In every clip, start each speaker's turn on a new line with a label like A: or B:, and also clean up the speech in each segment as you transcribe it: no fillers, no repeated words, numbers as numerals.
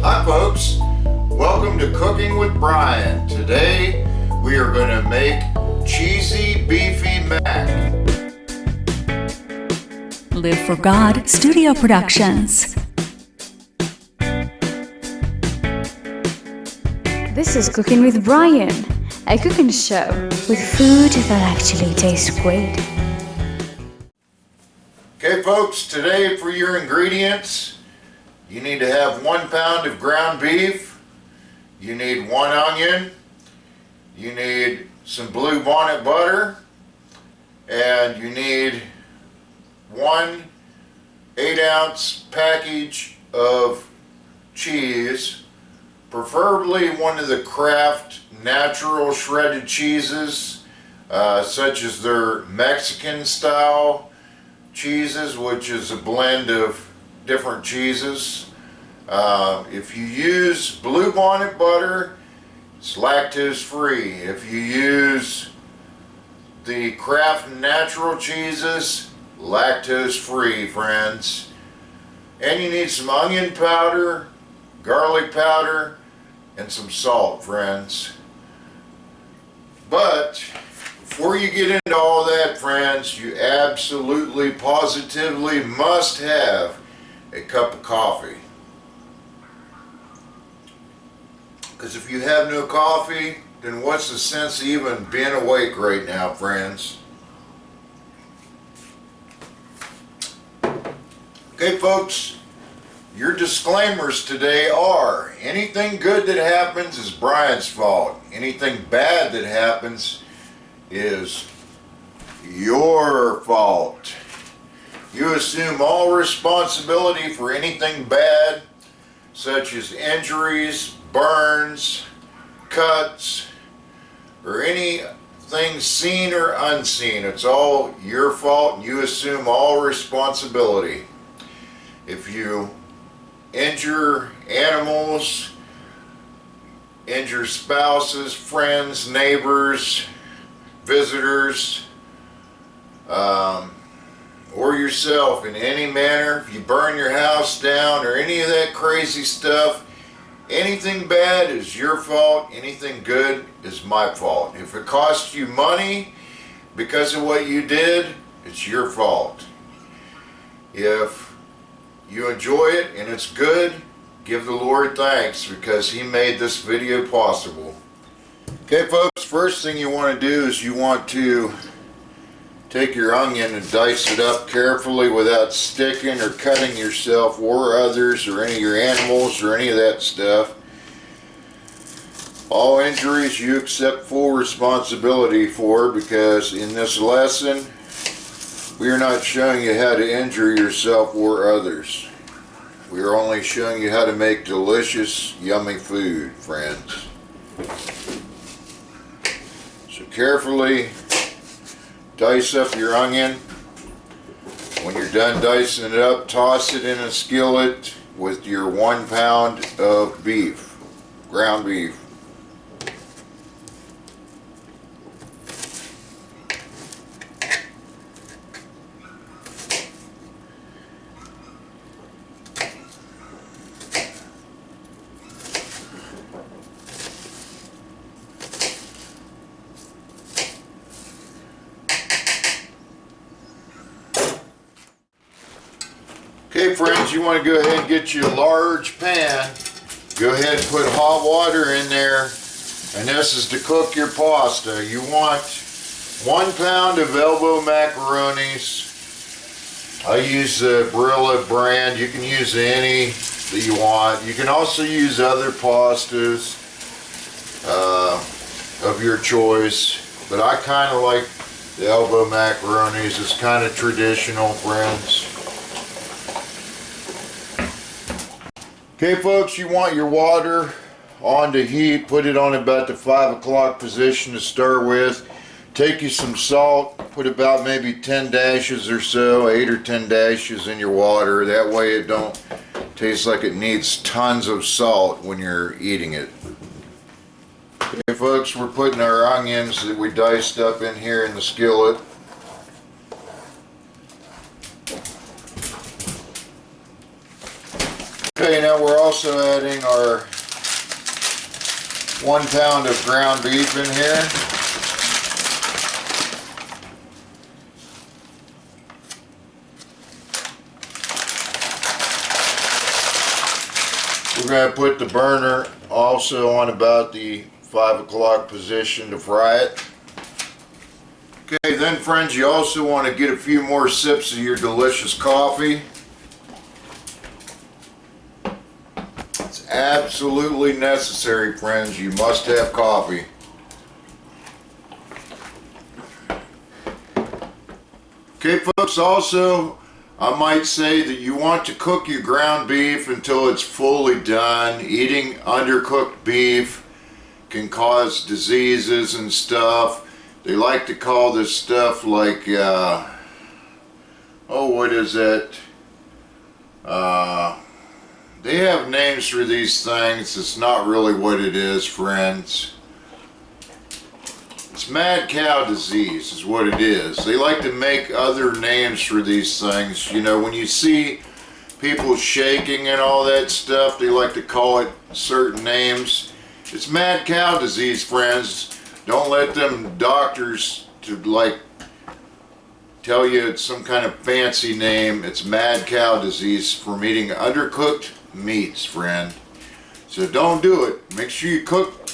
A: Hi folks, welcome to Cooking with Brian. Today we are going to make cheesy beefy mac.
B: Live for God Studio Productions.
C: This is Cooking with Brian, a cooking show with food that actually tastes great.
A: Okay folks, today for your ingredients, you need to have 1 pound of ground beef, you need 1 onion, you need some blue bonnet butter, and you need 1 8-ounce package of cheese, preferably one of the Kraft natural shredded cheeses, such as their Mexican style cheeses, which is a blend of different cheeses. If you use blue bonnet butter, it's lactose free. If you use the Kraft natural cheeses, lactose free, friends. And you need some onion powder, garlic powder, and some salt, friends. But before you get into all that, friends, you absolutely positively must have a cup of coffee. Because if you have no coffee, then what's the sense of even being awake right now, friends? Okay folks, your disclaimers today are: anything good that happens is Brian's fault. Anything bad that happens is your fault. You assume all responsibility for anything bad, such as injuries, burns, cuts, or anything seen or unseen. It's all your fault, and you assume all responsibility. If you injure animals, injure spouses, friends, neighbors, visitors, or yourself in any manner, if you burn your house down or any of that crazy stuff, anything bad is your fault, anything good is my fault. If it costs you money because of what you did, it's your fault. If you enjoy it and it's good, give the Lord thanks because He made this video possible. Okay folks, first thing you want to do is you want to take your onion and dice it up carefully without sticking or cutting yourself or others or any of your animals or any of that stuff. All injuries you accept full responsibility for, because in this lesson we are not showing you how to injure yourself or others. We are only showing you how to make delicious, yummy food, friends. So carefully dice up your onion. When you're done dicing it up, toss it in a skillet with your 1 pound of beef, ground beef. Okay friends, you want to go ahead and get you a large pan. Go ahead and put hot water in there, and this is to cook your pasta. You want 1 pound of elbow macaronis. I use the Barilla brand. You can use any that you want. You can also use other pastas of your choice, but I kind of like the elbow macaronis. It's kind of traditional, friends. Okay folks, you want your water on to heat. Put it on about the 5 o'clock position to start with. Take you some salt, put about maybe 10 dashes or so, 8 or 10 dashes in your water. That way it don't taste like it needs tons of salt when you're eating it. Okay folks, we're putting our onions that we diced up in here in the skillet. Okay, now we're also adding our 1 pound of ground beef in here. We're going to put the burner also on about the 5 o'clock position to fry it. Okay, then friends, you also want to get a few more sips of your delicious coffee. It's absolutely necessary, friends. You must have coffee. Okay, folks, also, I might say that you want to cook your ground beef until it's fully done. Eating undercooked beef can cause diseases and stuff. They like to call this stuff like, what is it? They have names for these things. It's not really what it is, friends. It's mad cow disease is what it is. They like to make other names for these things. You know, when you see people shaking and all that stuff, they like to call it certain names. It's mad cow disease, friends. Don't let them doctors to like tell you it's some kind of fancy name. It's mad cow disease from eating undercooked meats, friend. So don't do it. Make sure you cook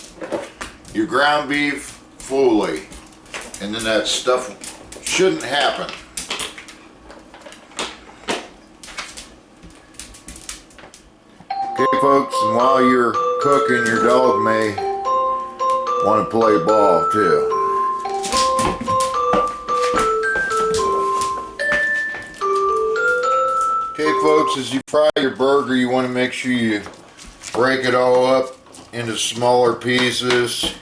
A: your ground beef fully, and then that stuff shouldn't happen. Okay, folks, and while you're cooking, your dog may want to play ball too. Okay, folks, as you fry your burger, you want to make sure you break it all up into smaller pieces.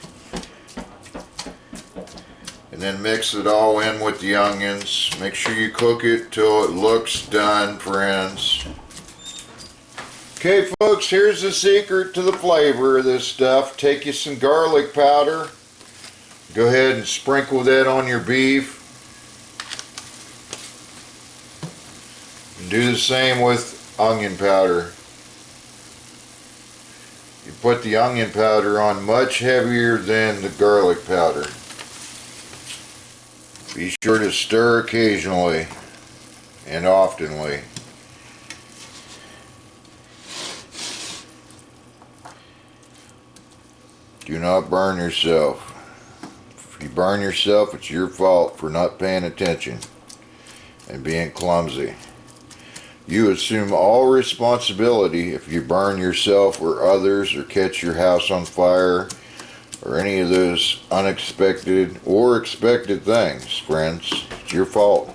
A: And then mix it all in with the onions. Make sure you cook it till it looks done, friends. Okay, folks, here's the secret to the flavor of this stuff. Take you some garlic powder. Go ahead and sprinkle that on your beef. And do the same with onion powder. You put the onion powder on much heavier than the garlic powder. Be sure to stir occasionally and oftenly. Do not burn yourself. If you burn yourself, it's your fault for not paying attention and being clumsy. You assume all responsibility if you burn yourself or others or catch your house on fire or any of those unexpected or expected things, friends. It's your fault.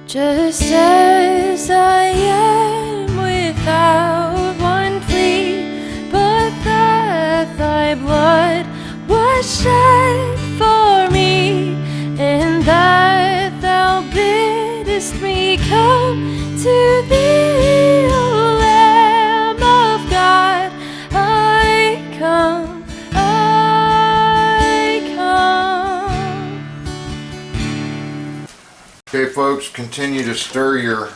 D: Just as I am without one plea, but that thy blood was shed for me, and that thou biddest me come to thee, O Lamb of God. I come, I come.
A: Okay, folks, continue to stir your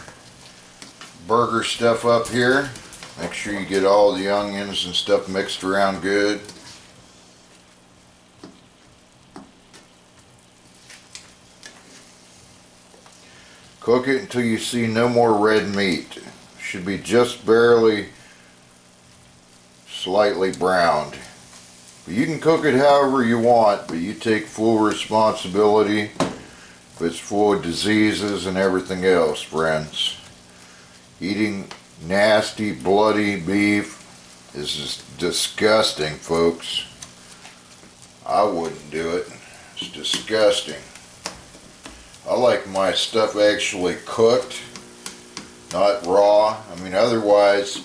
A: burger stuff up here. Make sure you get all the onions and stuff mixed around good. Cook it until you see no more red meat. Should be just barely slightly browned. But you can cook it however you want, but you take full responsibility if it's full of diseases and everything else, friends. Eating nasty, bloody beef is just disgusting, folks. I wouldn't do it. It's disgusting. I like my stuff actually cooked, not raw. I mean, otherwise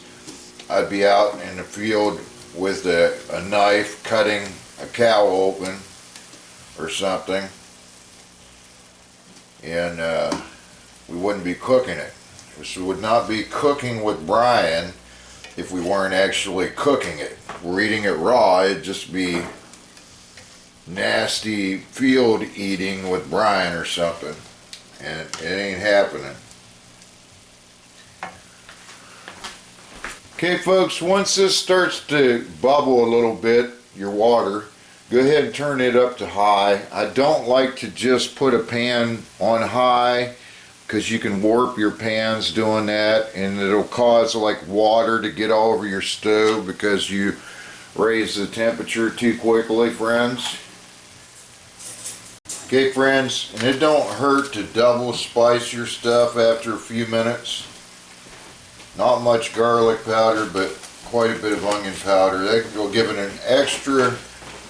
A: I'd be out in the field with a knife cutting a cow open or something, and we wouldn't be cooking it. So we would not be cooking with Brian if we weren't actually cooking it. If we're eating it raw, it'd just be nasty field eating with Brian or something, and it ain't happening. Okay folks, once this starts to bubble a little bit, your water, go ahead and turn it up to high. I don't like to just put a pan on high because you can warp your pans doing that, and it'll cause like water to get all over your stove because you raise the temperature too quickly, friends. Okay friends, and it don't hurt to double spice your stuff after a few minutes. Not much garlic powder, but quite a bit of onion powder. That will give it an extra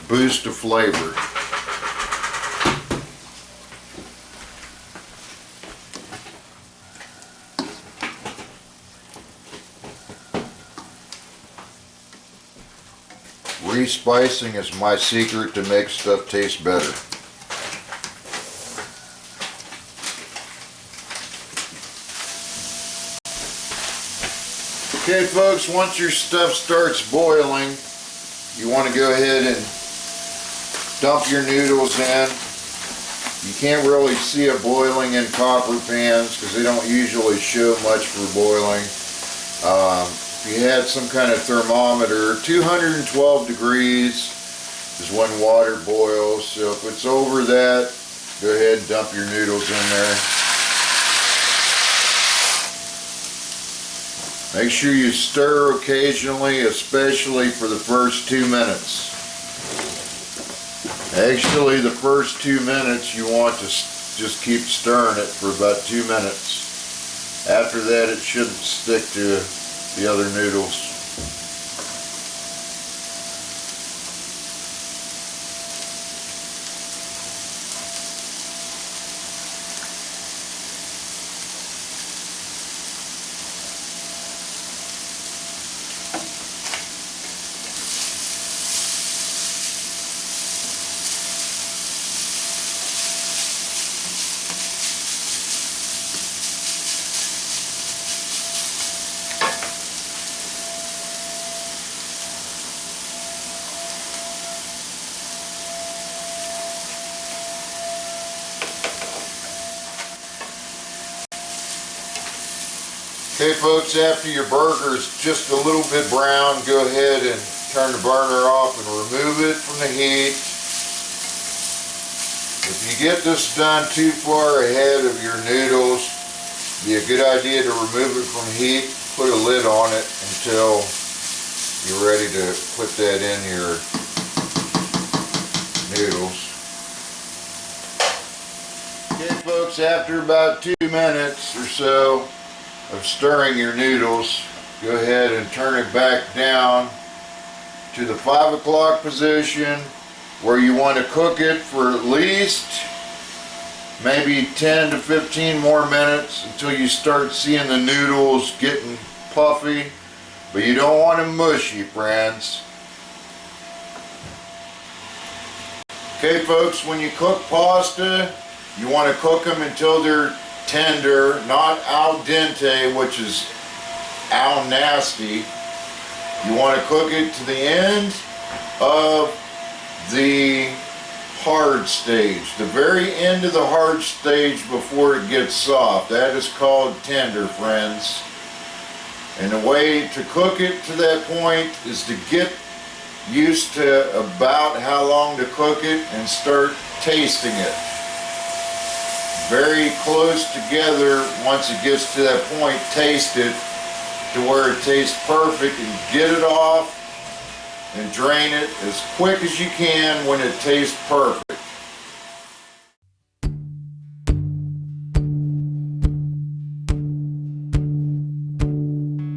A: boost of flavor. Respicing is my secret to make stuff taste better. Okay folks, once your stuff starts boiling, you want to go ahead and dump your noodles in. You can't really see it boiling in copper pans because they don't usually show much for boiling. If you had some kind of thermometer, 212 degrees is when water boils. So if it's over that, go ahead and dump your noodles in there. Make sure you stir occasionally, especially for the first 2 minutes. Actually, the first 2 minutes you want to just keep stirring it for about 2 minutes. After that, it shouldn't stick to the other noodles. Okay folks, after your burger is just a little bit brown, go ahead and turn the burner off and remove it from the heat. If you get this done too far ahead of your noodles, it'd be a good idea to remove it from heat, put a lid on it until you're ready to put that in your noodles. Okay folks, after about 2 minutes or so of stirring your noodles, go ahead and turn it back down to the 5 o'clock position, where you want to cook it for at least maybe 10 to 15 more minutes until you start seeing the noodles getting puffy, but you don't want them mushy, friends. Okay folks, when you cook pasta, you want to cook them until they're tender, not al dente, which is al nasty. You want to cook it to the end of the hard stage, the very end of the hard stage before it gets soft. That is called tender, friends. And the way to cook it to that point is to get used to about how long to cook it and start tasting it. Very close together. Once it gets to that point, taste it to where it tastes perfect, and get it off and drain it as quick as you can when it tastes perfect.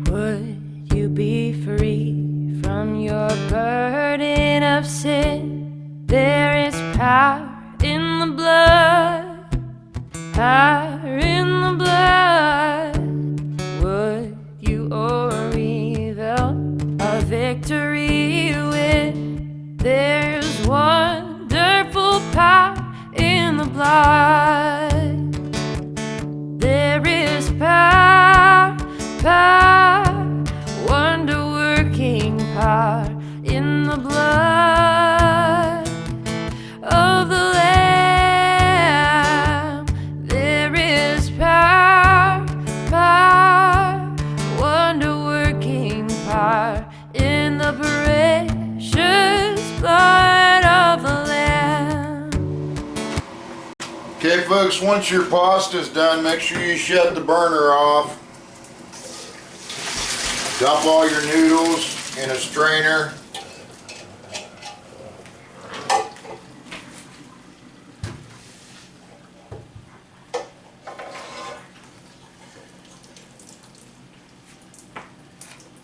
D: Would you be free from your burden of sin? There is power in the blood. Power in the blood. Would you or evil a victory win? There's wonderful power in the blood. There is power, power, wonder-working power in the blood.
A: Okay folks, once your pasta's done, make sure you shut the burner off. Dump all your noodles in a strainer.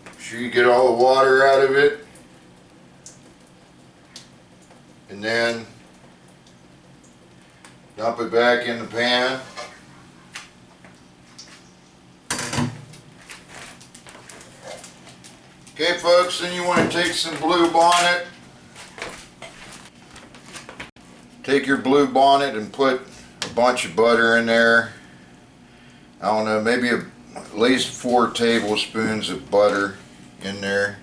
A: Make sure you get all the water out of it. And then dump it back in the pan. Okay folks, then you want to take some Blue Bonnet. Take your Blue Bonnet and put a bunch of butter in there. I don't know, maybe at least 4 tablespoons of butter in there.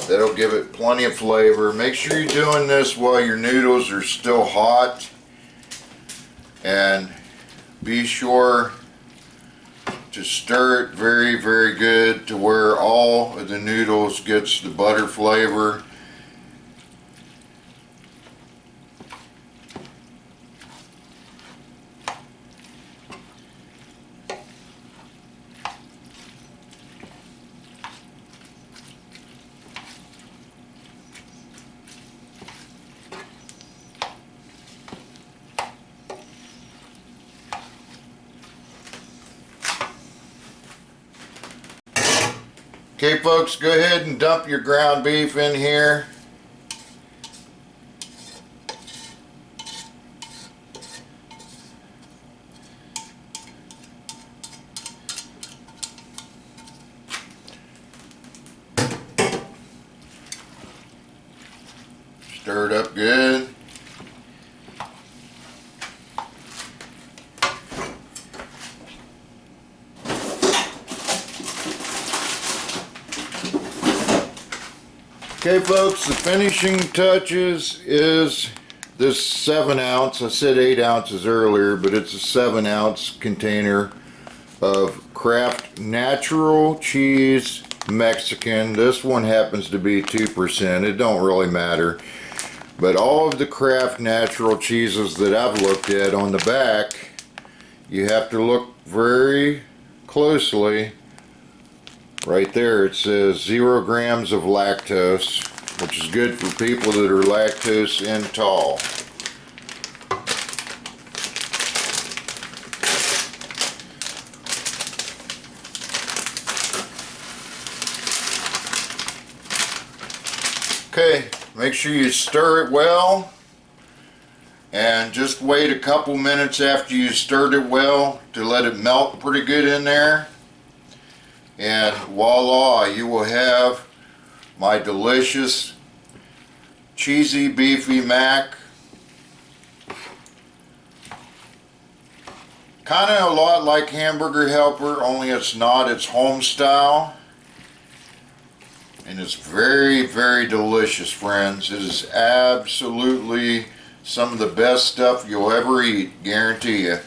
A: That'll give it plenty of flavor. Make sure you're doing this while your noodles are still hot. And be sure to stir it very, very good to where all of the noodles gets the butter flavor. Okay folks, go ahead and dump your ground beef in here. Stir it up good. Okay folks, the finishing touches is this 7 ounce, I said 8 ounces earlier, but it's a 7 ounce container of Kraft Natural Cheese Mexican. This one happens to be 2%, it don't really matter. But all of the Kraft Natural cheeses that I've looked at on the back, you have to look very closely. Right there it says 0 grams of lactose, which is good for people that are lactose intolerant. Okay, make sure you stir it well and just wait a couple minutes after you stirred it well to let it melt pretty good in there. And voila, you will have my delicious cheesy beefy mac. Kind of a lot like Hamburger Helper, only it's not, it's home style. And it's very, very delicious, friends. It is absolutely some of the best stuff you'll ever eat, guarantee you.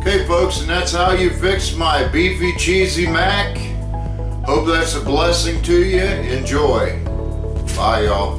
A: Okay folks, and that's how you fix my beefy cheesy mac. Hope that's a blessing to you. Enjoy. Bye y'all.